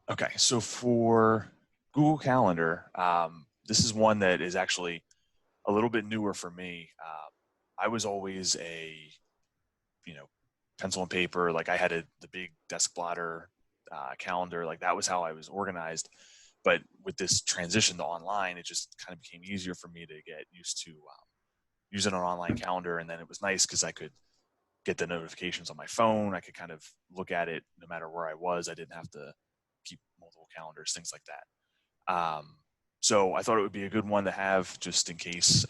Okay, so for Google Calendar, this is one that is actually a little bit newer for me. I was always a, you know, pencil and paper. Like I had the big desk blotter calendar. Like that was how I was organized. But with this transition to online, it just kind of became easier for me to get used to using an online calendar. And then it was nice because I could get the notifications on my phone. I could kind of look at it no matter where I was. I didn't have to keep multiple calendars, things like that. So I thought it would be a good one to have just in case,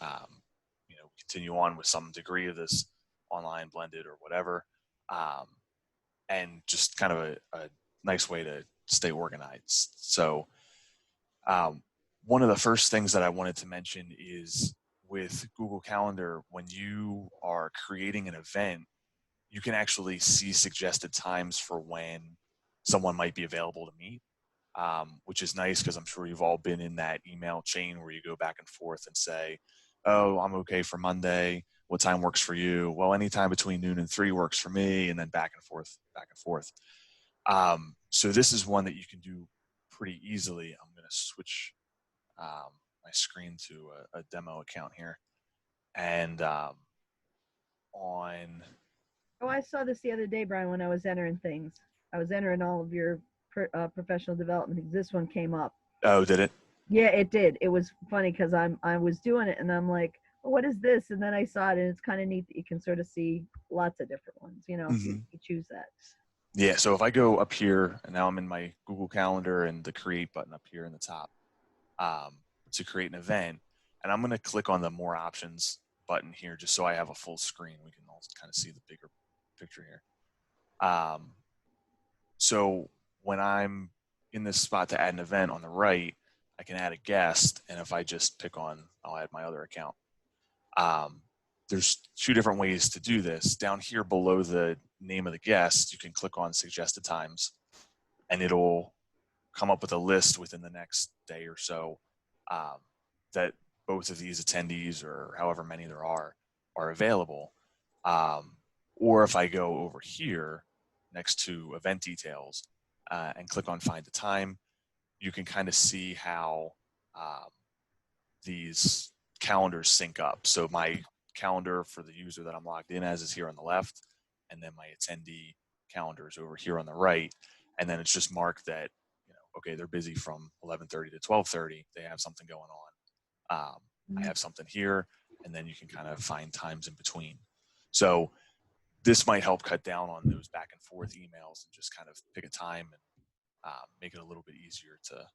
continue on with some degree of this online blended or whatever. Um, and just kind of a nice way to stay organized. So um, one of the first things that I wanted to mention is with Google Calendar, when you are creating an event, you can actually see suggested times for when someone might be available to meet, which is nice because I'm sure you've all been in that email chain where you go back and forth and say, oh, I'm okay for Monday. What time works for you? Well, anytime between noon and 3 works for me, and then back and forth, back and forth. So this is one that you can do pretty easily. I'm going to switch my screen to a demo account here. And on Oh, I saw this the other day, Brian, when I was entering things. I was entering all of your professional development. This one came up. Oh, did it? Yeah, it did. It was funny because I was doing it and I'm like, oh, what is this? And then I saw it and it's kind of neat that you can sort of see lots of different ones. If Mm-hmm. you choose that. Yeah, so if I go up here, and now I'm in my Google Calendar and the create button up here in the top to create an event, and I'm going to click on the more options button here just so I have a full screen. We can all kind of see the bigger picture here. Um, so when I'm in this spot to add an event on the right, I can add a guest, and if I just pick on, I'll add my other account. Um, there's two different ways to do this. Down here below the name of the guest, you can click on suggested times, and it'll come up with a list within the next day or so um, that both of these attendees, or however many there are available. Or if I go over here next to event details and click on find a time, you can kind of see how um, these calendars sync up. So my calendar for the user that I'm logged in as is here on the left, and then my attendee calendar is over here on the right. And then it's just marked that, okay, they're busy from 11:30 to 12:30. They have something going on. I have something here, and then you can kind of find times in between. So this might help cut down on those back and forth emails and just kind of pick a time and make it a little bit easier to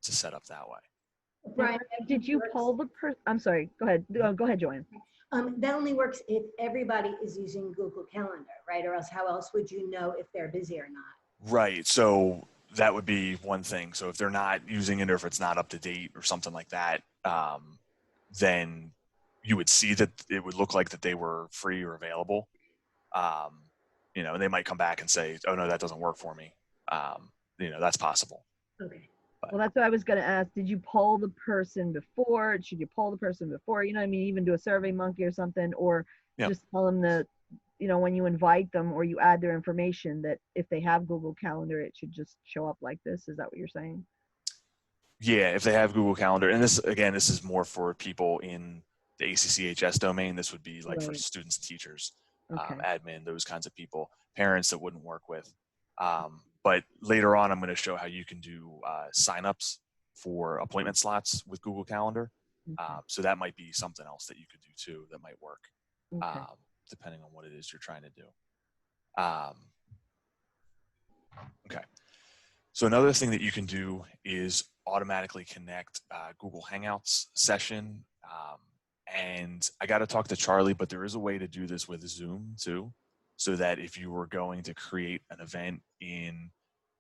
set up that way. Brian, Did you poll the person? I'm sorry. Go ahead. Go ahead, Joanne. that only works if everybody is using Google Calendar, right? Or else how else would you know if they're busy or not? Right. So that would be one thing. So if they're not using it or if it's not up to date or something like that, then you would see that it would look like that they were free or available. And they might come back and say, oh, no, that doesn't work for me. That's possible. Okay. Well, that's what I was going to ask. Did you poll the person before? Should you poll the person before? You know what I mean? Even do a Survey Monkey or something, or just tell them that, when you invite them or you add their information, that if they have Google Calendar, it should just show up like this. Is that what you're saying? Yeah, if they have Google Calendar. And this is more for people in the ACCHS domain. This would be like for students and teachers, admin, those kinds of people, parents that wouldn't work with. But later on, I'm going to show how you can do signups for appointment slots with Google Calendar. So that might be something else that you could do too that might work, depending on what it is you're trying to do. Okay. So another thing that you can do is automatically connect Google Hangouts session. And I got to talk to Charlie, but there is a way to do this with Zoom too, so that if you were going to create an event in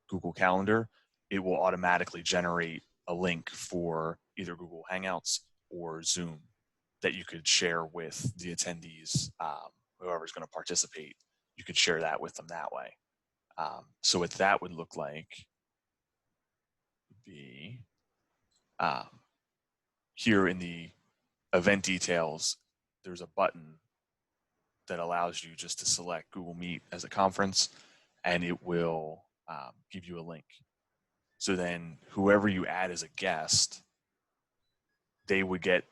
Google Calendar, it will automatically generate a link for either Google Hangouts or Zoom that you could share with the attendees, whoever's going to participate. You could share that with them that way. So what that would look like would be here in the event details, there's a button that allows you just to select Google Meet as a conference, and it will give you a link. So then whoever you add as a guest, they would get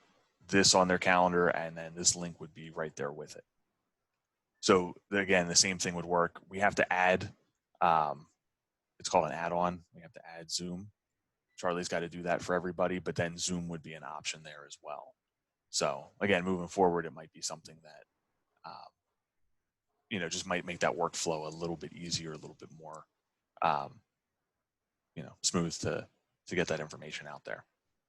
this on their calendar, and then this link would be right there with it. So again, the same thing would work. We have to add, it's called an add-on. We have to add Zoom. Charlie's got to do that for everybody, but then Zoom would be an option there as well. So again, moving forward, it might be something that, just might make that workflow a little bit easier, a little bit more, smooth to get that information out there.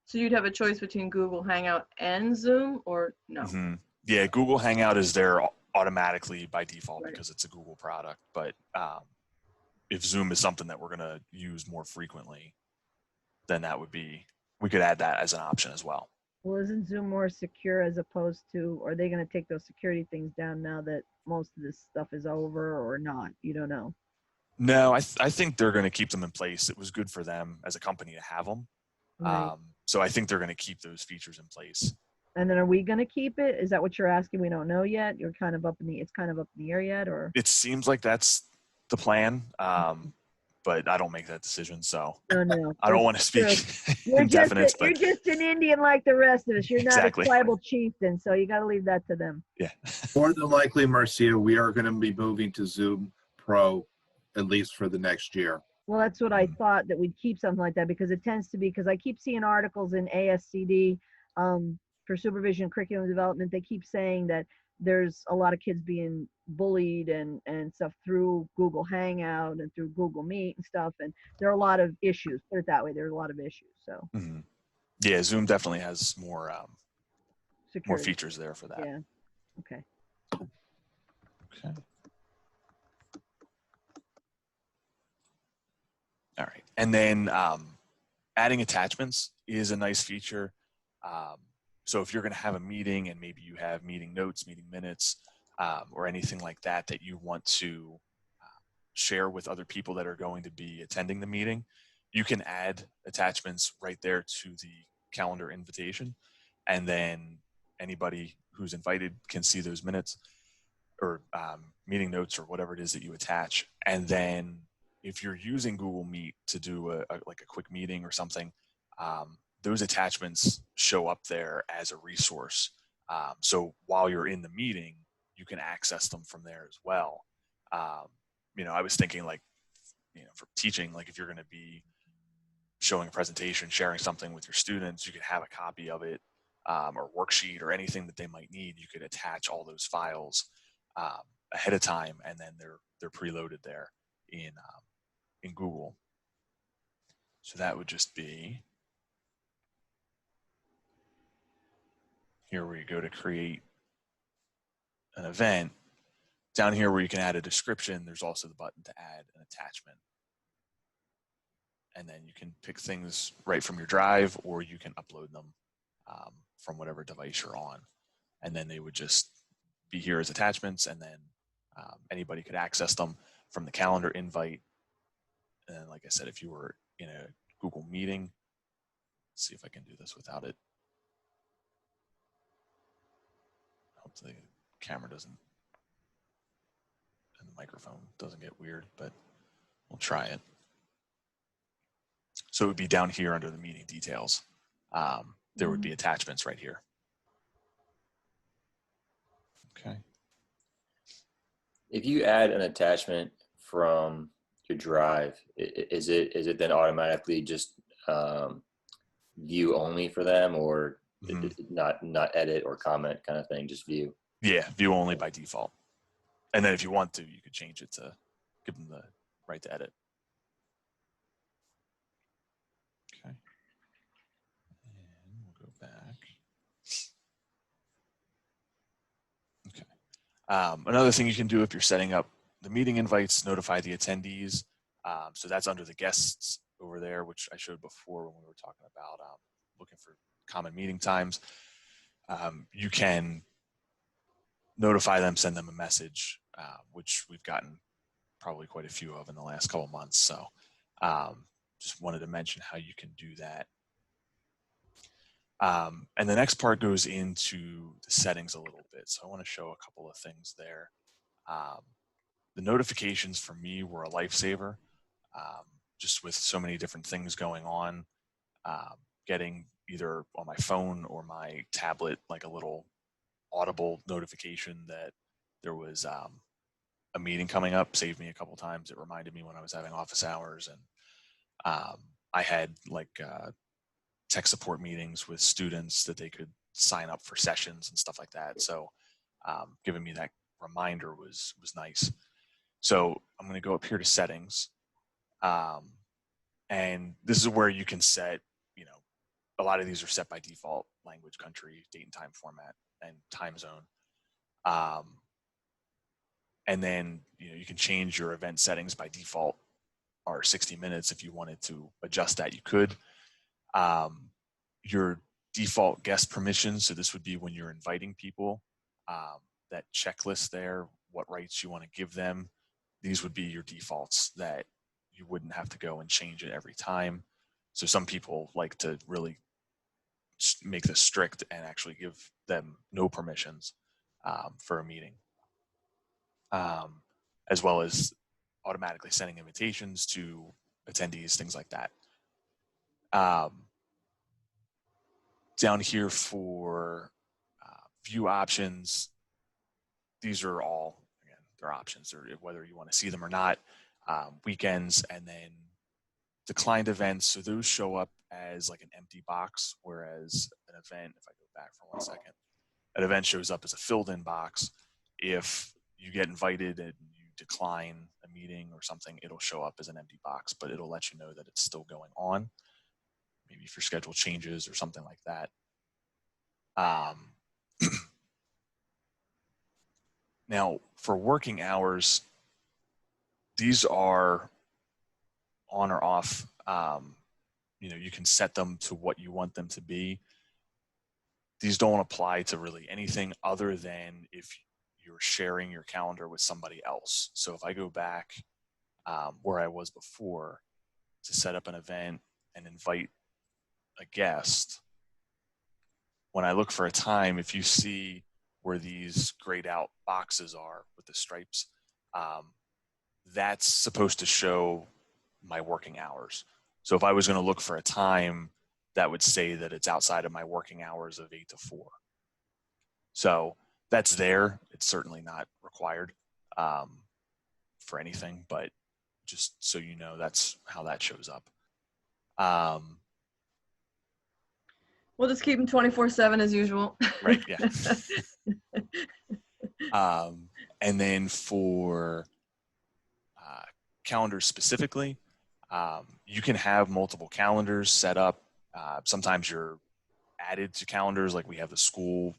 So you'd have a choice between Google Hangout and Zoom, or no? Mm-hmm. Yeah, Google Hangout is there automatically by default, Right. because it's a Google product. But if Zoom is something that we're going to use more frequently, then we could add that as an option as well. Well, isn't Zoom more secure as opposed to, are they going to take those security things down now that most of this stuff is over, or not? You don't know. No, I think they're going to keep them in place. It was good for them as a company to have them. Right. So I think they're going to keep those features in place. And then are we going to keep it? Is that what you're asking? We don't know yet. It's kind of up in the air yet, or? It seems like that's the plan. But I don't make that decision, so No. I don't want to speak You're indefinites. you're just an Indian like the rest of us. You're not Exactly. a tribal chieftain, so you got to leave that to them. Yeah. More than likely, Marcia, we are going to be moving to Zoom Pro, at least for the next year. Well, that's what I thought, that we'd keep something like that, because it tends to be, because I keep seeing articles in ASCD for supervision and curriculum development. They keep saying that there's a lot of kids being bullied and stuff through Google Hangout and through Google Meet and stuff. And there are a lot of issues, put it that way. There are a lot of issues. So yeah, Zoom definitely has more security features there for that. Yeah. Okay. Okay. All right. And then adding attachments is a nice feature. So if you're going to have a meeting and maybe you have meeting notes, meeting minutes, or anything like that that you want to share with other people that are going to be attending the meeting, you can add attachments right there to the calendar invitation. And then anybody who's invited can see those minutes or meeting notes or whatever it is that you attach. And then if you're using Google Meet to do a quick meeting or something, those attachments show up there as a resource. So while you're in the meeting, you can access them from there as well. I was thinking for teaching, like if you're going to be showing a presentation, sharing something with your students, you could have a copy of it or worksheet or anything that they might need. You could attach all those files ahead of time, and then they're preloaded there in Google. So that would just be here where you go to create an event. Down here where you can add a description, there's also the button to add an attachment. And then you can pick things right from your drive, or you can upload them from whatever device you're on. And then they would just be here as attachments, and then anybody could access them from the calendar invite. And then, like I said, if you were in a Google meeting, let's see if I can do this without it. Hopefully the camera doesn't, and the microphone doesn't get weird, but we'll try it. So it would be down here under the meeting details. There would be attachments right here. Okay. If you add an attachment from your drive, is it then automatically just view only for them, or not edit or comment kind of thing, just view? Yeah, view only by default. And then if you want to, you could change it to give them the right to edit. Okay. And we'll go back. Okay. Another thing you can do if you're setting up the meeting invites, notify the attendees. So that's under the guests over there, which I showed before when we were talking about looking for common meeting times. You can notify them, send them a message, which we've gotten probably quite a few of in the last couple of months. So just wanted to mention how you can do that. And the next part goes into the settings a little bit. So I want to show a couple of things there. The notifications for me were a lifesaver. just with so many different things going on, getting either on my phone or my tablet, like a little audible notification that there was a meeting coming up saved me a couple times. It reminded me when I was having office hours, and I had like tech support meetings with students that they could sign up for sessions and stuff like that. So giving me that reminder was nice. So I'm going to go up here to settings. And this is where you can set, a lot of these are set by default: language, country, date and time format, and time zone. And then, you can change your event settings. By default are 60 minutes. If you wanted to adjust that, you could. Your default guest permissions, so this would be when you're inviting people, that checklist there, what rights you want to give them. These would be your defaults that you wouldn't have to go and change it every time. So some people like to really make this strict and actually give them no permissions for a meeting, as well as automatically sending invitations to attendees, things like that. Down here for view options, these are all, again, they're options, or whether you want to see them or not. Weekends, and then declined events, so those show up as like an empty box, whereas an event, if I go back for 1 second, an event shows up as a filled in box. If you get invited and you decline a meeting or something, it'll show up as an empty box, but it'll let you know that it's still going on, maybe for schedule changes or something like that. Now, for working hours, these are on or off. You can set them to what you want them to be. These don't apply to really anything other than if you're sharing your calendar with somebody else. So if I go back where I was before to set up an event and invite a guest, when I look for a time, if you see where these grayed out boxes are with the stripes, that's supposed to show my working hours. So if I was going to look for a time, that would say that it's outside of my working hours of 8 to 4. So that's there. It's certainly not required for anything, but just so you know, that's how that shows up. We'll just keep them 24/7 as usual. Right, yeah. And then for calendars specifically, you can have multiple calendars set up. Sometimes you're added to calendars, like we have the school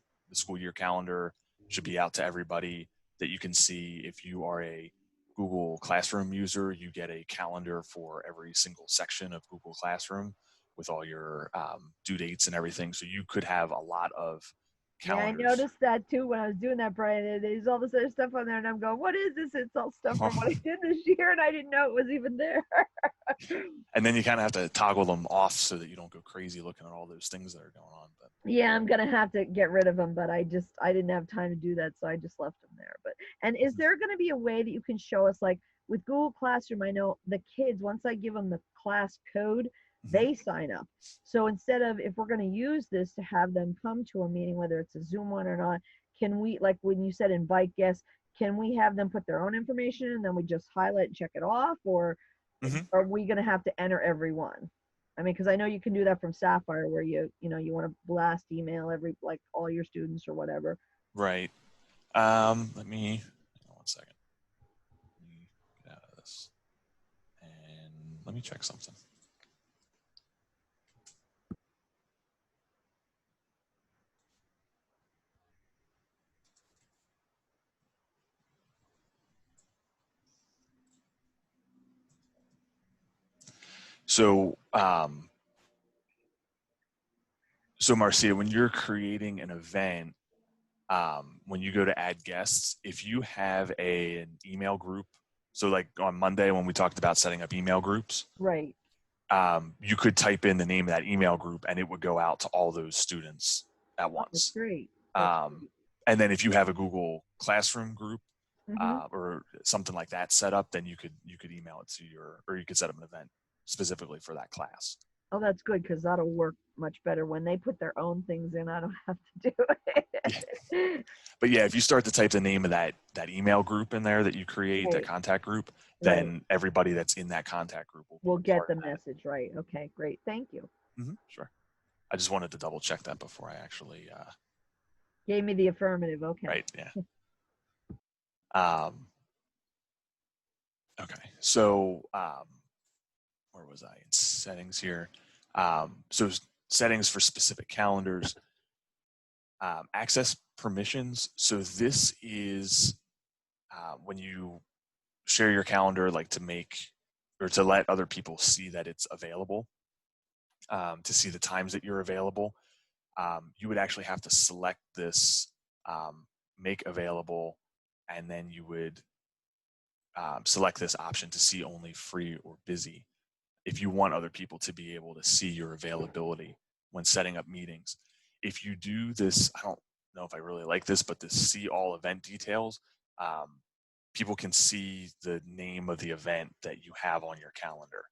year calendar should be out to everybody that you can see. If you are a Google Classroom user, you get a calendar for every single section of Google Classroom with all your due dates and everything. So you could have a lot of calendars. Yeah, I noticed that too when I was doing that, Brian. There's all this other stuff on there, and I'm going, "What is this?" It's all stuff from what I did this year, and I didn't know it was even there. And then you kind of have to toggle them off so that you don't go crazy looking at all those things that are going on. But yeah, I'm gonna have to get rid of them, but I didn't have time to do that, so I just left them there. And is there gonna be a way that you can show us, like with Google Classroom? I know the kids, once I give them the class code, they sign up. So instead of, if we're going to use this to have them come to a meeting, whether it's a Zoom one or not, can we, like when you said invite guests, can we have them put their own information and then we just highlight and check it off? Or are we going to have to enter everyone? I mean, because I know you can do that from Sapphire, where you want to blast email like all your students or whatever. Right. Let me, hang on 1 second. Let me get out of this. And let me check something. So, Marcia, when you're creating an event, when you go to add guests, if you have an email group, so like on Monday when we talked about setting up email groups, Right. You could type in the name of that email group and it would go out to all those students at once. That's great. And then if you have a Google Classroom group or something like that set up, then you could email it to or you could set up an event specifically for that class. Oh, that's good, because that'll work much better when they put their own things in. I don't have to do it. But yeah, if you start to type the name of that email group in there that you create, Right. that contact group, Right. then everybody that's in that contact group will We'll be get part the of that. message, right? Okay, great. Thank you. Sure. I just wanted to double check that before I actually Gave me the affirmative. Okay. right, yeah. Okay, so where was I? In settings here. So settings for specific calendars, access permissions. So this is when you share your calendar, like to make or to let other people see that it's available, to see the times that you're available. You would actually have to select this make available, and then you would select this option to see only free or busy if you want other people to be able to see your availability when setting up meetings. If you do this, I don't know if I really like this, but the see all event details, people can see the name of the event that you have on your calendar.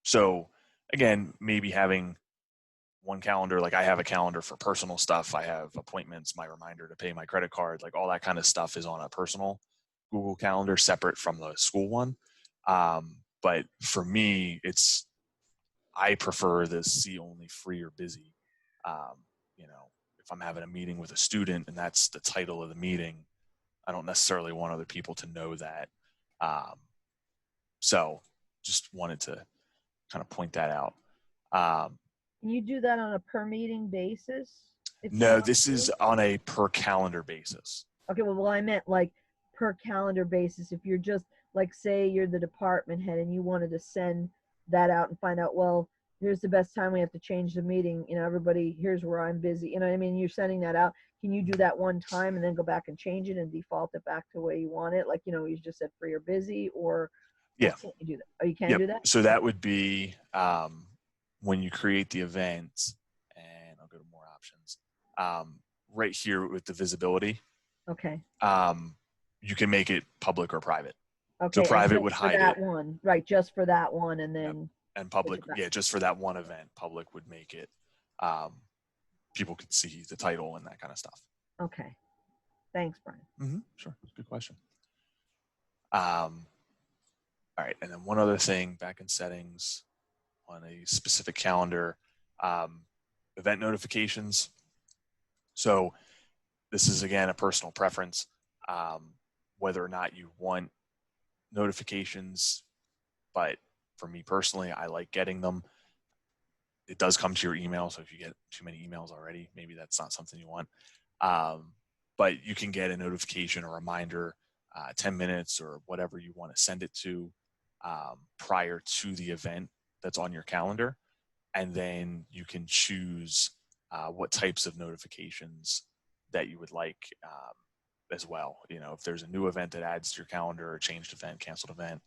So again, maybe having one calendar, like I have a calendar for personal stuff. I have appointments, my reminder to pay my credit card, like all that kind of stuff is on a personal Google Calendar separate from the school one. But for me, I prefer the see only free or busy. You know, if I'm having a meeting with a student and that's the title of the meeting, I don't necessarily want other people to know that. So just wanted to kind of point that out. Can you do that on a per meeting basis? No, this is on a per calendar basis. Okay, well, I meant like per calendar basis. If you're just like, say you're the department head and you wanted to send that out and find out, well, here's the best time we have to change the meeting. You know, everybody, here's where I'm busy. You know what I mean? You're sending that out. Can you do that one time and then go back and change it and default it back to the way you want it? Like, you know, you just said free or busy, or Yeah. can't you do that? Oh, you can do that? So that would be when you create the event, and I'll go to more options. Right here with the visibility, Okay. you can make it public or private. Okay. So private would hide that it. one, right? Just for that one, and then. And public, yeah, just for that one event, public would make it. People could see the title and that kind of stuff. Okay. Thanks, Brian. Sure, good question. All right, and then one other thing back in settings on a specific calendar, event notifications. So this is again a personal preference, whether or not you want notifications, but for me personally, I like getting them. It does come to your email, so if you get too many emails already, maybe that's not something you want. But you can get a notification or reminder 10 minutes or whatever you want to send it to prior to the event that's on your calendar. And then you can choose what types of notifications that you would like as well. You know, if there's a new event that adds to your calendar, a changed event, canceled event.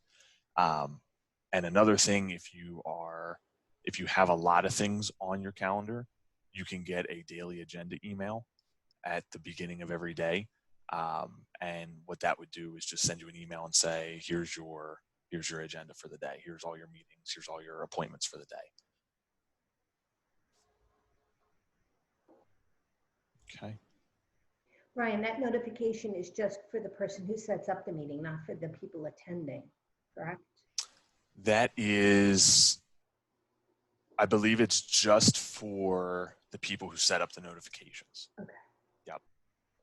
And another thing, if you have a lot of things on your calendar, you can get a daily agenda email at the beginning of every day. And what that would do is just send you an email and say, here's your agenda for the day. Here's all your meetings. Here's all your appointments for the day. Okay. Ryan, that notification is just for the person who sets up the meeting, not for the people attending, correct? That is, I believe it's just for the people who set up the notifications. Okay.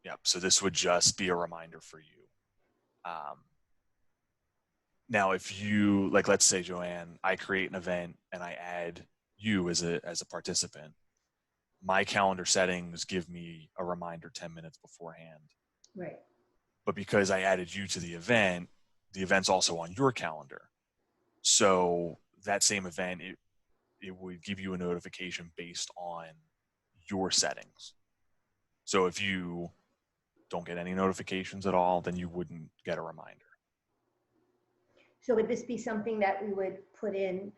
Yep. So this would just be a reminder for you. Now, if you, like, let's say, Joanne, I create an event and I add you as a participant, my calendar settings give me a reminder 10 minutes beforehand. Right. But because I added you to the event's also on your calendar. So that same event, it would give you a notification based on your settings. So if you don't get any notifications at all, then you wouldn't get a reminder. So would this be something that we would put in,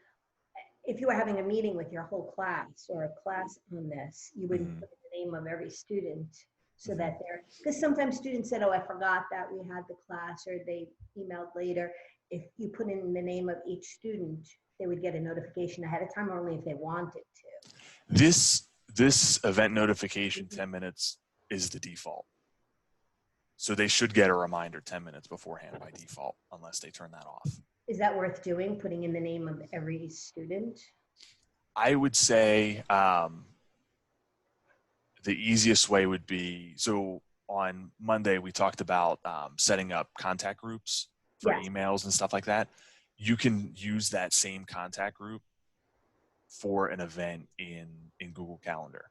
if you were having a meeting with your whole class or a class on this, you would put the name of every student so that because sometimes students said, oh, I forgot that we had the class, or they emailed later. if you put in the name of each student, they would get a notification ahead of time, or only if they wanted to? This event notification 10 minutes is the default. So they should get a reminder 10 minutes beforehand by default, unless they turn that off. Is that worth doing, putting in the name of every student? I would say the easiest way would be, so on Monday, we talked about setting up contact groups for Yes. emails and stuff like that. You can use that same contact group for an event in Google Calendar.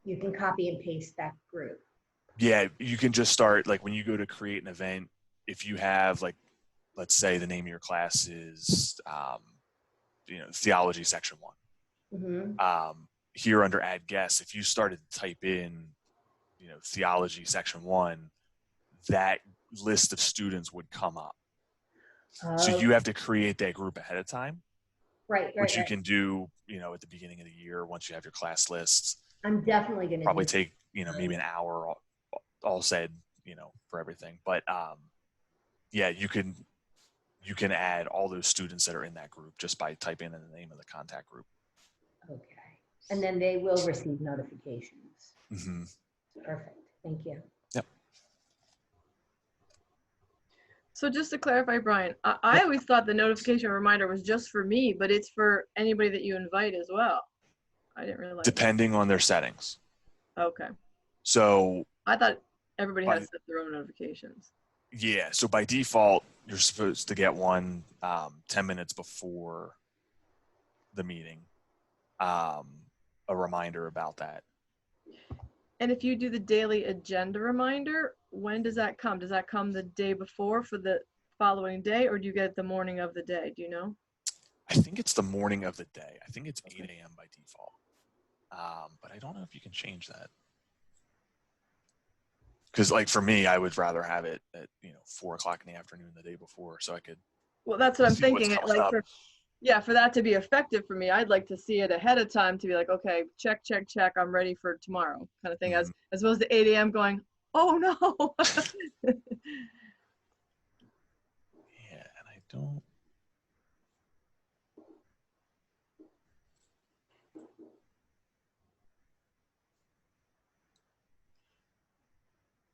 You can copy and paste that group. Yeah, you can just start, like when you go to create an event, if you have, like, let's say the name of your class is, theology section 1. Mm-hmm. Here under add guests, if you started to type in, theology section 1, that list of students would come up. So you have to create that group ahead of time, right, which you can do, at the beginning of the year once you have your class lists. I'm definitely going to Probably take, maybe an hour, all said, for everything. But yeah, you can add all those students that are in that group just by typing in the name of the contact group. Okay. And then they will receive notifications. Mm-hmm. Perfect. Thank you. Yep. So just to clarify, Brian, I always thought the notification reminder was just for me, but it's for anybody that you invite as well. I didn't realize. Depending on their settings. Okay. So I thought everybody has set their own notifications. Yeah. So by default, you're supposed to get one 10 minutes before the meeting, a reminder about that. And if you do the daily agenda reminder, when does that come? Does that come the day before for the following day, or do you get it the morning of the day? Do you know? I think it's the morning of the day. I think it's 8 a.m. by default. But I don't know if you can change that. Because, like, for me, I would rather have it at 4 o'clock in the afternoon the day before, so I could. Well, that's what I'm thinking. For that to be effective for me, I'd like to see it ahead of time to be like, okay, check, I'm ready for tomorrow, kind of thing. Mm-hmm. As opposed to 8 a.m. going, oh no. Yeah, and I don't.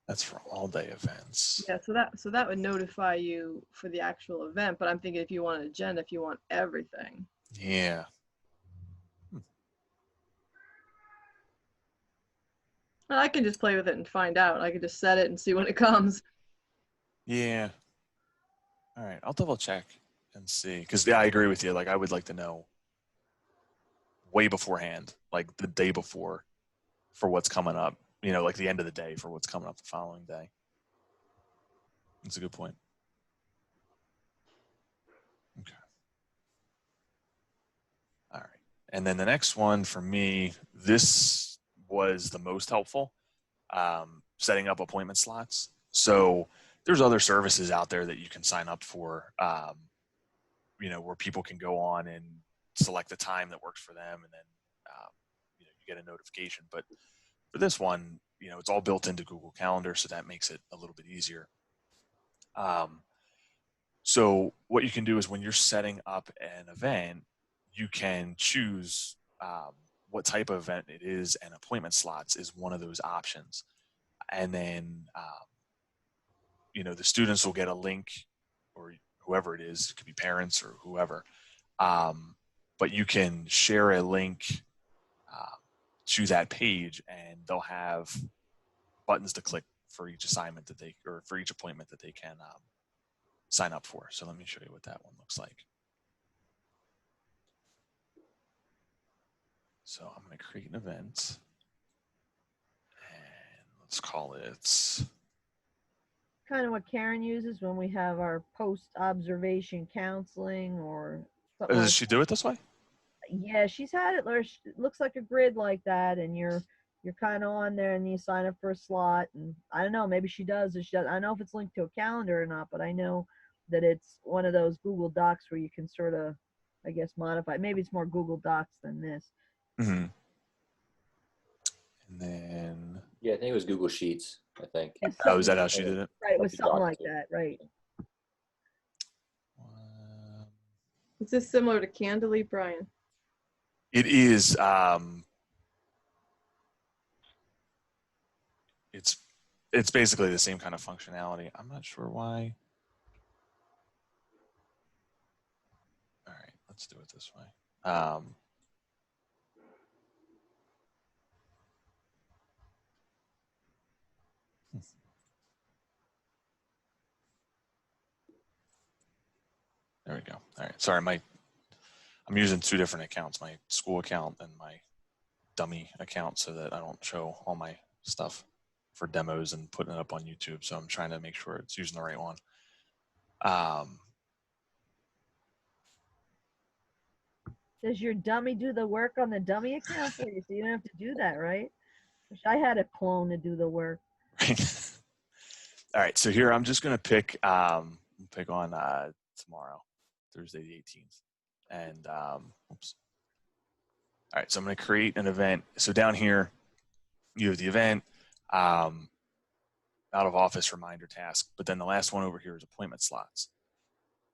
That's for all day events. Yeah, so that would notify you for the actual event, but I'm thinking if you want an agenda, if you want everything. Yeah. Well, I can just play with it and find out. I can just set it and see when it comes. Yeah. All right, I'll double check and see. Because, yeah, I agree with you. Like, I would like to know way beforehand, like the day before, for what's coming up. Like the end of the day for what's coming up the following day. That's a good point. Okay. All right. And then the next one for me, this was the most helpful, setting up appointment slots. So there's other services out there that you can sign up for, where people can go on and select the time that works for them, and then, you get a notification. But for this one, it's all built into Google Calendar, so that makes it a little bit easier. So what you can do is when you're setting up an event, you can choose what type of event it is, and appointment slots is one of those options. And then, the students will get a link, or whoever it is, it could be parents or whoever, but you can share a link to that page, and they'll have buttons to click for each assignment or for each appointment that they can sign up for. So let me show you what that one looks like. So I'm going to create an event, and let's call it. Kind of what Karen uses when we have our post-observation counseling or something. Does she do it this way? Yeah, she's had it. It looks like a grid like that, and you're kind of on there, and you sign up for a slot. And I don't know, maybe she does. Or she does. I don't know if it's linked to a calendar or not, but I know that it's one of those Google Docs where you can sort of, I guess, modify. Maybe it's more Google Docs than this. Mm-hmm. And then. Yeah, I think it was Google Sheets, I think. Oh, is that how she did it? Right, it was something like that, right. Is this similar to Candidly, Brian? It is. It's basically the same kind of functionality. I'm not sure why. All right, let's do it this way. There we go. All right. Sorry, I'm using two different accounts, my school account and my dummy account, so that I don't show all my stuff for demos and putting it up on YouTube. So I'm trying to make sure it's using the right one. Does your dummy do the work on the dummy account for you? So you don't have to do that, right? Wish I had a clone to do the work. All right. So here I'm just going to pick on tomorrow, Thursday the 18th. And oops. All right. So I'm going to create an event. So down here, you have the event, out of office reminder task. But then the last one over here is appointment slots.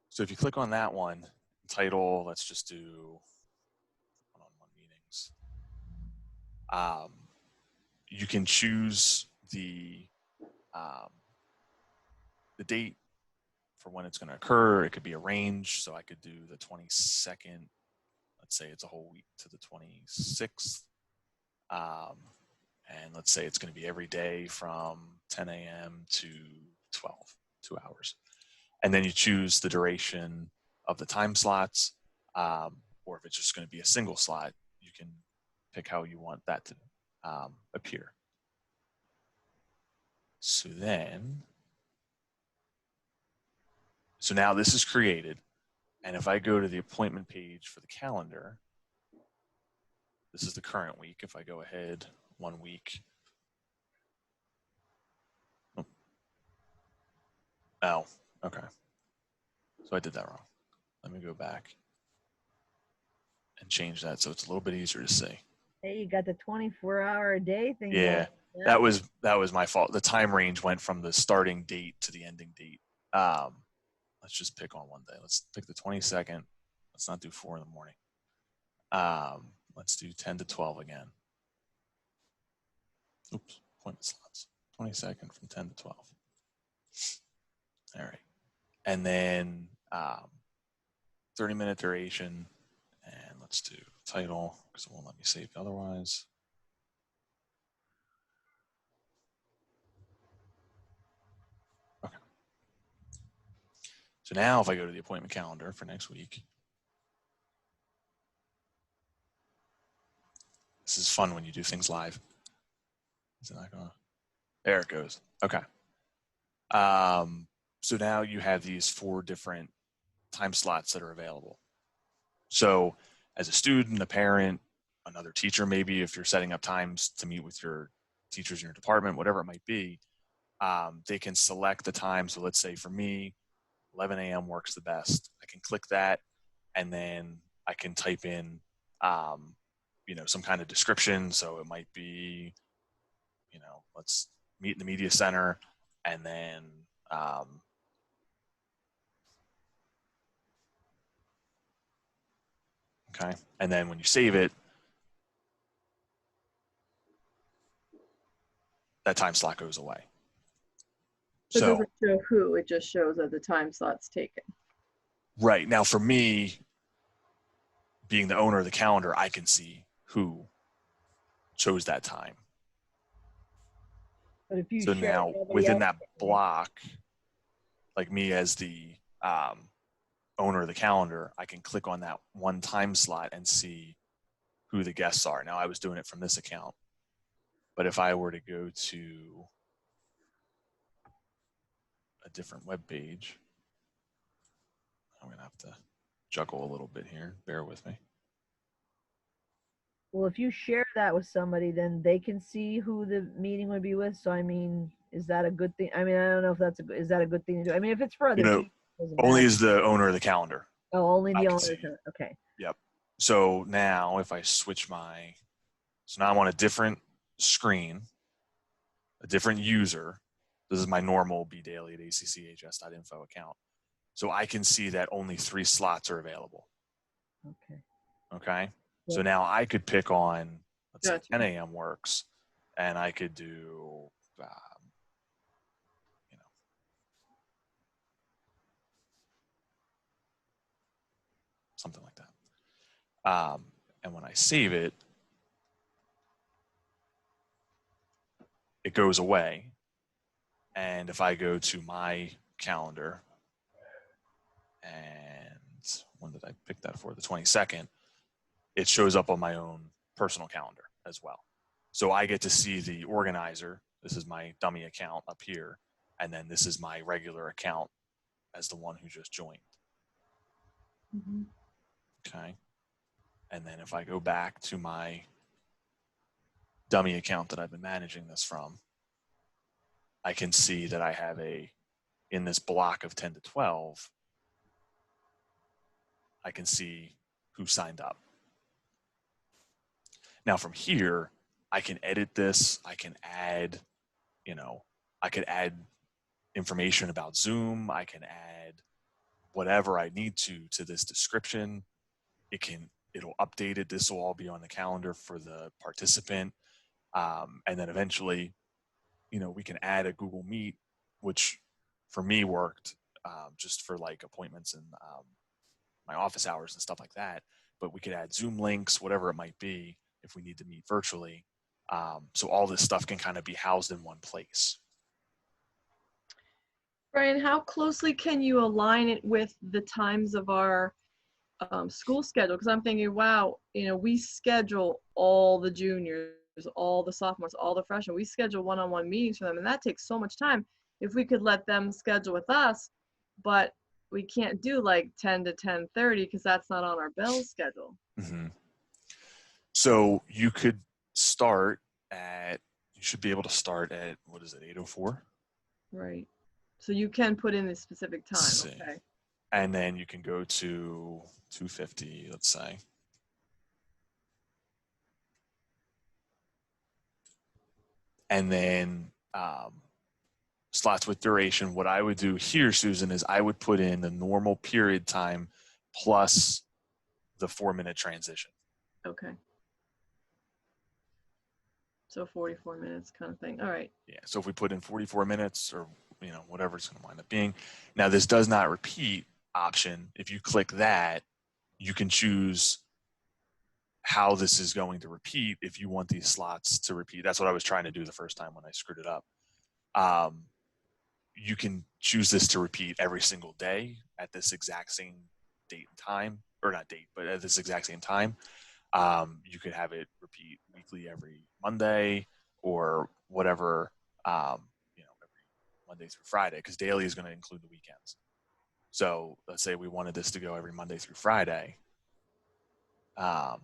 So if you click on that one, title, let's just do one-on-one meetings. You can choose the date for when it's going to occur. It could be a range. So I could do the 22nd. Let's say it's a whole week to the 26th. And let's say it's going to be every day from 10 a.m. to 12, 2 hours. And then you choose the duration of the time slots, or if it's just going to be a single slot, you can pick how you want that to appear. So now this is created. And if I go to the appointment page for the calendar, this is the current week. If I go ahead 1 week. Oh, okay. So I did that wrong. Let me go back and change that so it's a little bit easier to see. Hey, you got the 24-hour-a-day thing. Yeah, going. that was my fault. The time range went from the starting date to the ending date. Let's just pick on one day. Let's pick the 22nd. Let's not do 4 in the morning. Let's do 10 to 12 again. Oops, appointment slots. 22nd from 10 to 12. All right. And then 30-minute duration. And let's do title because it won't let me save otherwise. Okay. So now if I go to the appointment calendar for next week, this is fun when you do things live. Is it not gonna? There it goes. Okay. So now you have these 4 different time slots that are available. So as a student, a parent, another teacher, maybe if you're setting up times to meet with your teachers in your department, whatever it might be, they can select the time. So let's say for me, 11 a.m. works the best. I can click that, and then I can type in, some kind of description. So it might be, let's meet in the media center, and then okay. And then when you save it, that time slot goes away. So it doesn't show who, it just shows that the time slot's taken. Right. Now for me, being the owner of the calendar, I can see who chose that time. But if you so share now within that block, like me as the owner of the calendar, I can click on that one time slot and see who the guests are. Now I was doing it from this account, but if I were to go to a different web page, I'm gonna have to juggle a little bit here. Bear with me. Well, if you share that with somebody, then they can see who the meeting would be with. So, I mean, is that a good thing? I mean, I don't know if is that a good thing to do? I mean, if it's for other people, only as the owner of the calendar. Oh, only the owner. Okay. Yep. So now if I switch so now I'm on a different screen, a different user. This is my normal bdaily@acchs.info account. So I can see that only 3 slots are available. Okay. Okay. So Yep. now I could pick on, let's say Gotcha. 10 a.m. works, and I could do, you know, something like that. And when I save it, it goes away. And if I go to my calendar, and when did I pick that for? The 22nd, it shows up on my own personal calendar as well. So I get to see the organizer. This is my dummy account up here. And then this is my regular account as the one who just joined. Mhm. Okay. And then if I go back to my dummy account that I've been managing this from, I can see that I have in this block of 10 to 12, I can see who signed up. Now from here, I can edit this. I can add, I could add information about Zoom. I can add whatever I need to this description. It'll update it. This will all be on the calendar for the participant. And then eventually, we can add a Google Meet, which for me worked just for like appointments and my office hours and stuff like that. But we could add Zoom links, whatever it might be, if we need to meet virtually. So all this stuff can kind of be housed in one place. Brian, how closely can you align it with the times of our school schedule? Because I'm thinking, wow, we schedule all the juniors, all the sophomores, all the freshmen. We schedule one-on-one meetings for them, and that takes so much time. If we could let them schedule with us, but we can't do like 10 to 10:30 because that's not on our bell schedule. Mm-hmm. So you could start you should be able to start at, what is it, 8:04? Right. So you can put in a specific time. See. Okay. And then you can go to 2:50, let's say. And then slots with duration. What I would do here, Susan, is I would put in the normal period time plus the 4-minute transition. Okay. So 44 minutes kind of thing. All right. Yeah. So if we put in 44 minutes or, whatever it's going to wind up being. Now, this does not repeat option. If you click that, you can choose how this is going to repeat if you want these slots to repeat. That's what I was trying to do the first time when I screwed it up. You can choose this to repeat every single day at this exact same date and time, or not date, but at this exact same time. You could have it repeat weekly every Monday or whatever, every Monday through Friday, because daily is going to include the weekends. So let's say we wanted this to go every Monday through Friday. And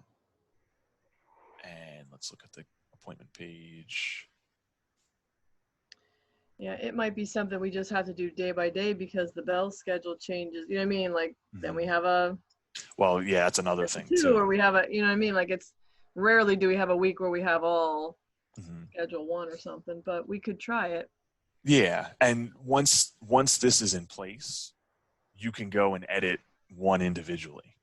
let's look at the appointment page. Yeah, it might be something we just have to do day by day because the bell schedule changes. You know what I mean? Like then we have well, yeah, that's another thing too. Or we have you know what I mean? Like it's rarely do we have a week where we have all schedule 1 or something, but we could try it. Yeah, and once this is in place, you can go and edit one individually.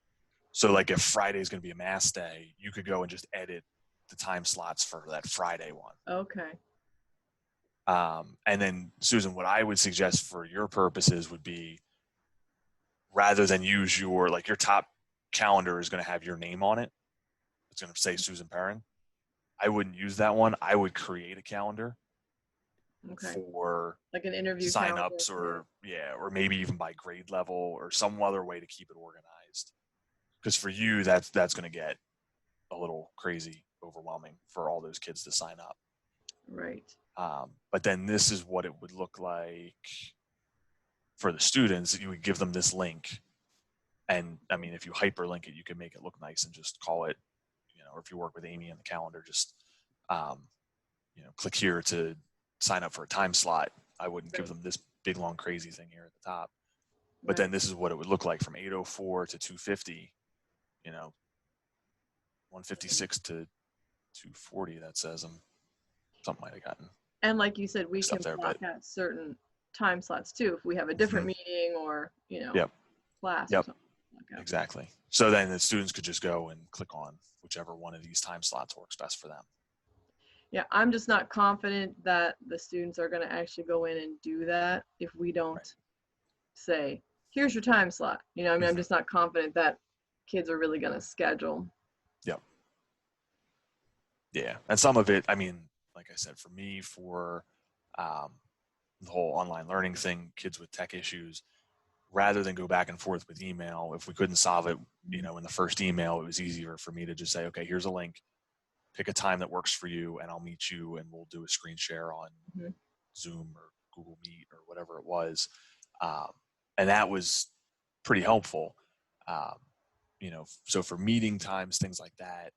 So like if Friday is going to be a mass day, you could go and just edit the time slots for that Friday one. Okay. And then Susan, what I would suggest for your purposes would be, rather than use your top calendar is going to have your name on it. It's going to say Susan Perrin. I wouldn't use that one. I would create a calendar for like an interview signups or maybe even by grade level or some other way to keep it organized. Because for you, that's going to get a little crazy, overwhelming for all those kids to sign up. Right. But then this is what it would look like for the students. You would give them this link. And I mean, if you hyperlink it, you can make it look nice and just call it, or if you work with Amy in the calendar, just, click here to sign up for a time slot. I wouldn't give them this big, long, crazy thing here at the top. But then this is what it would look like from 8:04 to 2:50, 156 to 2:40, that says something might have gotten. And like you said, we can block out certain time slots too. If we have a different meeting or, class or something. Yeah. Exactly. So then the students could just go and click on whichever one of these time slots works best for them. Yeah, I'm just not confident that the students are going to actually go in and do that if we don't Right. say, here's your time slot. You know, I mean, I'm Mhm. just not confident that kids are really going to schedule. Yep. Yeah. And some of it, I mean, like I said, for me, for the whole online learning thing, kids with tech issues, rather than go back and forth with email, if we couldn't solve it, you know, in the first email, it was easier for me to just say, okay, here's a link, pick a time that works for you, and I'll meet you, and we'll do a screen share on Mhm. Zoom or Google Meet or whatever it was. And that was pretty helpful. Um, you know, so for meeting times, things like that,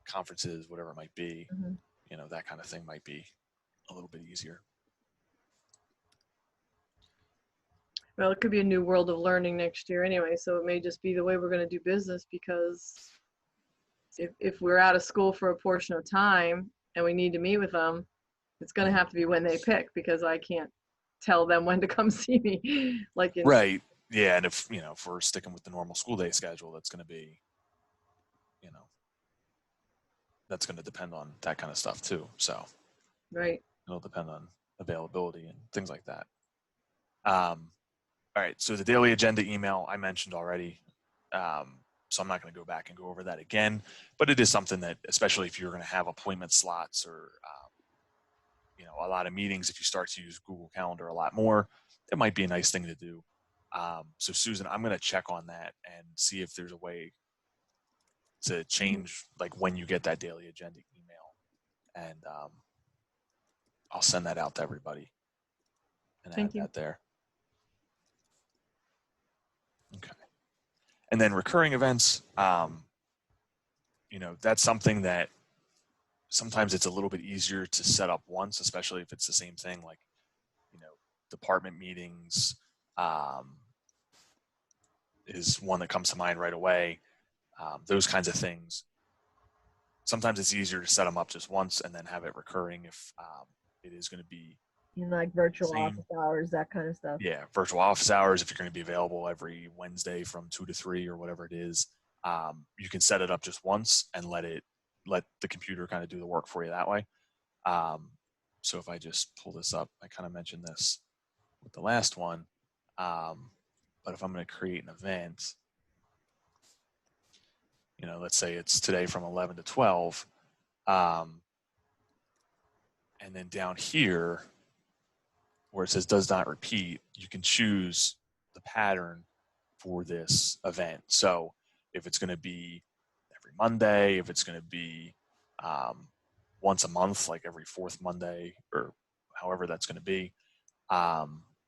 conferences, whatever it might be, Mhm. you know, that kind of thing might be a little bit easier. Well, it could be a new world of learning next year anyway, so it may just be the way we're going to do business, because if we're out of school for a portion of time and we need to meet with them, it's going to have to be when they pick, because I can't tell them when to come see me. Like in, Right. Yeah. And if, you know, if we're sticking with the normal school day schedule, that's going to be, you know, that's going to depend on that kind of stuff too. So right. it'll depend on availability and things like that. All right. So the daily agenda email I mentioned already. So I'm not going to go back and go over that again, but it is something that, especially if you're going to have appointment slots or, you know, a lot of meetings, if you start to use Google Calendar a lot more, it might be a nice thing to do. So Susan, I'm going to check on that and see if there's a way to change like when you get that daily agenda email, and I'll send that out to everybody and add Thank you. that there. Okay. And then recurring events, you know, that's something that sometimes it's a little bit easier to set up once, especially if it's the same thing, like, you know, department meetings is one that comes to mind right away. Those kinds of things. Sometimes it's easier to set them up just once and then have it recurring if it is going to be You know, like virtual same. office hours, that kind of stuff. Yeah, virtual office hours, if you're going to be available every Wednesday from 2 to 3 or whatever it is, you can set it up just once and let the computer kind of do the work for you that way. So if I just pull this up, I kind of mentioned this with the last one, but if I'm going to create an event, you know, let's say it's today from 11 to 12, and then down here where it says does not repeat, you can choose the pattern for this event. So if it's going to be every Monday, if it's going to be once a month, like every fourth Monday, or however that's going to be,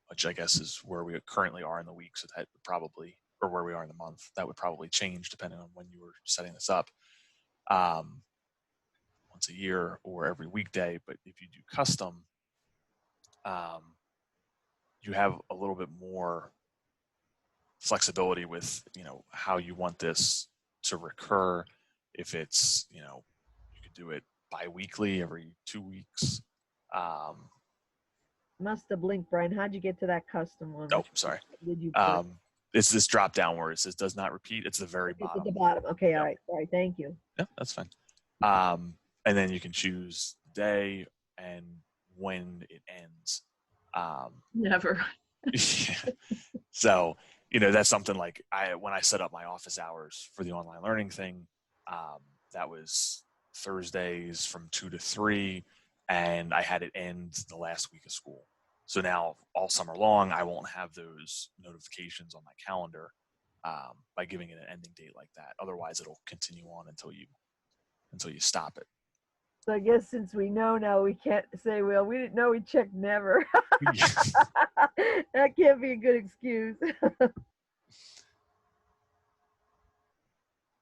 which I guess is where we currently are in the week. So that would probably, or where we are in the month, that would probably change depending on when you were setting this up. Once a year or every weekday. But if you do custom, you have a little bit more flexibility with, you know, how you want this to recur. If it's, you know, you could do it bi-weekly, every 2 weeks. Must have blinked, Brian. How'd you get to that custom one? Oh, Which sorry. did you put? It's this drop down where it says does not repeat. It's the very It's at bottom. the bottom. Okay, all Yep. right. Sorry, thank you. Yeah, that's fine. And then you can choose the day and when it ends. Never. Yeah. So, you know, that's something like when I set up my office hours for the online learning thing, that was Thursdays from 2 to 3, and I had it end the last week of school. So now all summer long, I won't have those notifications on my calendar by giving it an ending date like that. Otherwise, it'll continue on until you stop it. So I guess since we know now, we can't say, well, we didn't know, we checked never. That can't be a good excuse.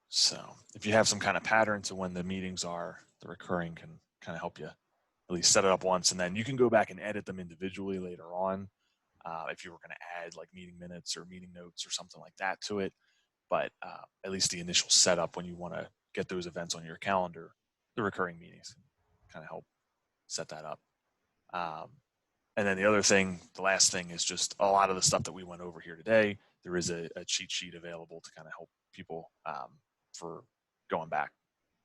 So if you have some kind of pattern to when the meetings are, the recurring can kind of help you at least set it up once, and then you can go back and edit them individually later on if you were going to add like meeting minutes or meeting notes or something like that to it. But at least the initial setup when you want to get those events on your calendar, the recurring meetings can kind of help set that up. And then the other thing, the last thing is just a lot of the stuff that we went over here today. there is a cheat sheet available to kind of help people for going back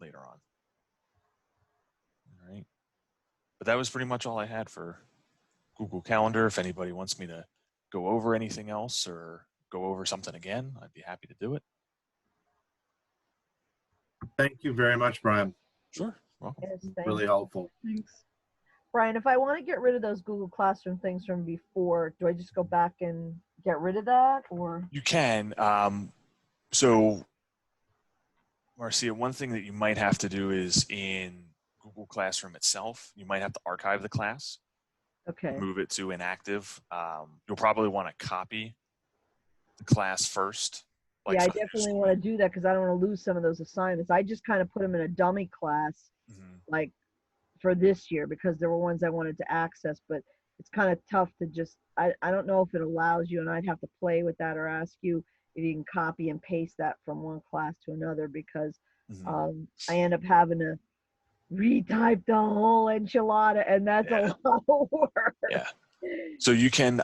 later on. All right. But that was pretty much all I had for Google Calendar. If anybody wants me to go over anything else or go over something again, I'd be happy to do it. Thank you very much, Brian. Sure. Welcome. Yes, thank Really you. helpful. Thanks. Brian, if I want to get rid of those Google Classroom things from before, do I just go back and get rid of that, or? You can. So, Marcia, one thing that you might have to do is in Google Classroom itself, you might have to archive the class, Okay. move it to inactive. You'll probably want to copy the class first. Like Yeah, I so there's- definitely want to do that because I don't want to lose some of those assignments. I just kind of put them in a dummy class, Mhm. like for this year, because there were ones I wanted to access, but it's kind of tough to just, I don't know if it allows you, and I'd have to play with that or ask you if you can copy and paste that from one class to another, because Mhm. I end up having to retype the whole enchilada, and that's Yeah. a lot of work. Yeah. So you can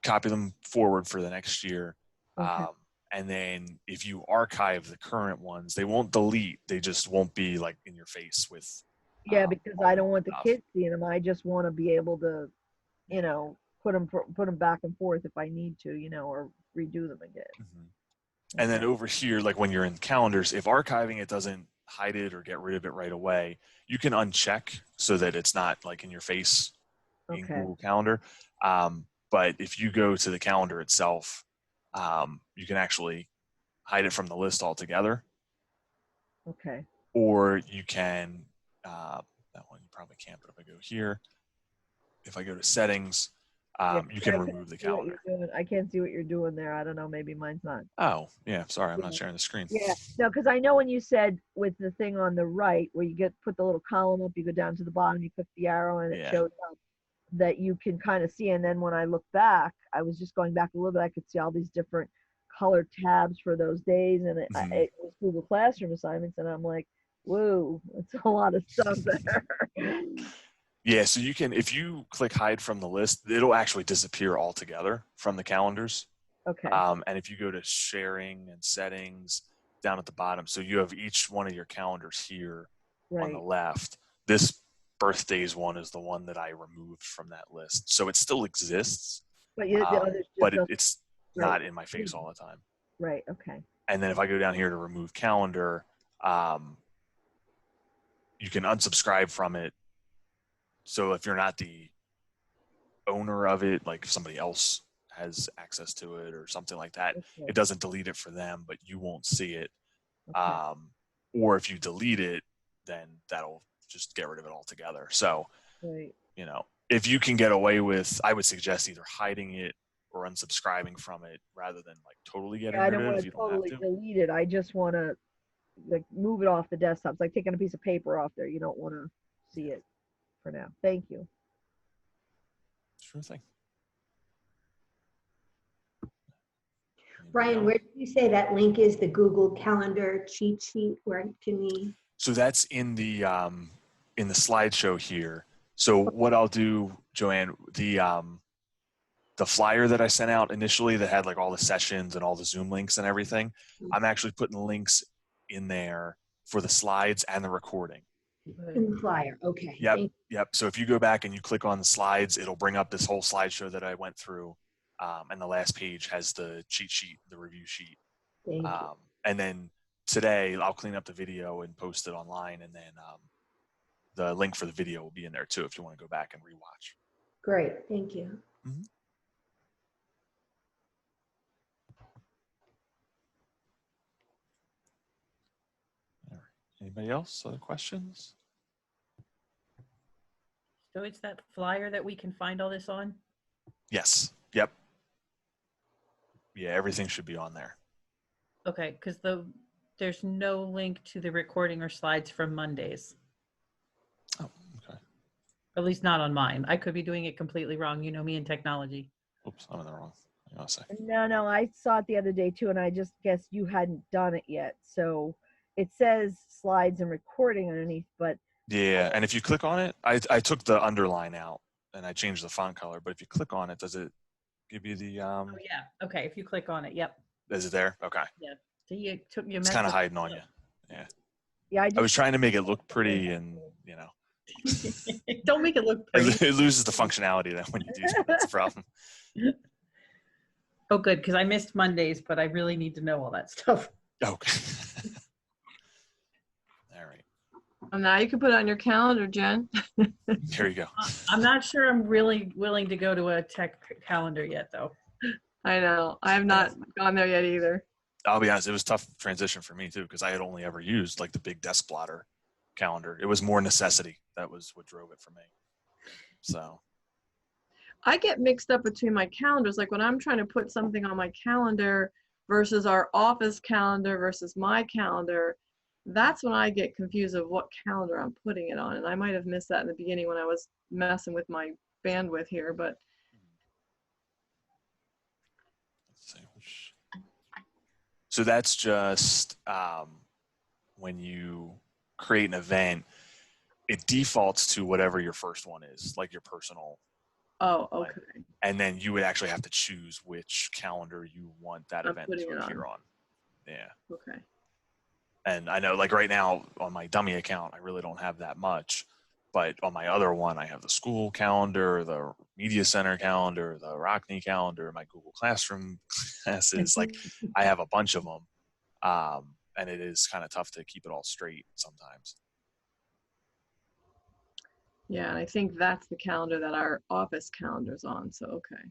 copy them forward for the next year. Okay. And then if you archive the current ones, they won't delete. They just won't be like in your face with. Yeah, because all I don't want the stuff. kids seeing them. I just want to be able to, you know, put them back and forth if I need to, you know, or redo them again. Mhm. And then over here, like when you're in calendars, if archiving it doesn't hide it or get rid of it right away, you can uncheck so that it's not like in your face in Okay. Google Calendar. But if you go to the calendar itself, you can actually hide it from the list altogether, Okay. or you can, that one you probably can't, but if I go here, if I go to settings, Yeah, you can I remove the see what calendar. you're doing. I can't see what you're doing there. I don't know. Maybe mine's not. Oh, yeah, sorry, I'm Yeah. not sharing the screen. Yeah. No, because I know when you said with the thing on the right where you put the little column up, you go down to the bottom, you click the arrow, and it Yeah. shows up that you can kind of see. And then when I look back, I was just going back a little bit. I could see all these different color tabs for those days, and it was Google Classroom assignments, and I'm like, whoa, it's a lot of stuff there. Yeah, so you can, if you click hide from the list, it'll actually disappear altogether from the calendars. Okay. And if you go to sharing and settings down at the bottom, so you have each one of your calendars here on the Right. left. This birthdays one is the one that I removed from that list. So it still exists, But the others just but don't. it's Right. not in my face all the time. Right. Okay. And then if I go down here to remove calendar, you can unsubscribe from it. So if you're not the owner of it, like if somebody else has access to it or something like that, Okay. it doesn't delete it for them, but you won't see it. Okay. Or if you delete it, then that'll just get rid of it altogether. So, Right. you know, if you can get away with, I would suggest either hiding it or unsubscribing from it rather than like totally getting Yeah, I rid don't of it want if to you don't have totally to. delete it. I just want to like move it off the desktop. It's like taking a piece of paper off there. You don't want to see it for now. Thank you. Sure thing. Anybody Brian, else? where did you say that link is, the Google Calendar cheat sheet? Where can we? So that's in the slideshow here. So what I'll do, Joanne, the flyer that I sent out initially that had like all the sessions and all the Zoom links and everything, I'm actually putting links in there for the slides and the recording. In the flyer, okay. Yep, yep. So if you go back and you click on the slides, it'll bring up this whole slideshow that I went through, and the last page has the cheat sheet, the review sheet. Thank you. And then today I'll clean up the video and post it online, and then the link for the video will be in there too if you want to go back and rewatch. Great, thank you. Mm-hmm. All right. Anybody else? Other questions? So it's that flyer that we can find all this on? Yes. Yep. Yeah, everything should be on there. Okay, because there's no link to the recording or slides from Mondays. Oh, okay. At least not on mine. I could be doing it completely wrong. You know me in technology. Oops, I'm in the wrong. Hang on a second. No, I saw it the other day too, and I just guessed you hadn't done it yet. So it says slides and recording underneath, but Yeah, and if you click on it, I took the underline out and I changed the font color, but if you click on it, does it give you the, Oh, yeah. Okay. If you click on it. Yep. is it there? Okay. So you It's messed kind of it hiding on up. you. Yeah. Yeah, I was trying to make it look pretty and, Don't make it look pretty. it loses the functionality then when you do that. That's the problem. Oh, good, because I missed Mondays, but I really need to know all that stuff. Okay. All right. And now you can put it on your calendar, Jen. Here you go. I'm not sure I'm really willing to go to a tech calendar yet, though. I know. I have not gone there yet either. I'll be honest, it was a tough transition for me too, because I had only ever used like the big desk blotter calendar. It was more necessity. That was what drove it for me. So I get mixed up between my calendars. Like when I'm trying to put something on my calendar versus our office calendar versus my calendar, that's when I get confused of what calendar I'm putting it on. And I might have missed that in the beginning when I was messing with my bandwidth here, but let's see. So that's just when you create an event, it defaults to whatever your first one is, like your personal. oh, okay. And then you would actually have to choose which calendar you want that I'm event putting to it appear on. Yeah. Okay. And I know like right now on my dummy account, I really don't have that much. But on my other one, I have the school calendar, the media center calendar, the Rockney calendar, my Google Classroom classes. Like I have a bunch of them. And it is kind of tough to keep it all straight sometimes. Yeah, and I think that's the calendar that our office calendar's on. So, okay.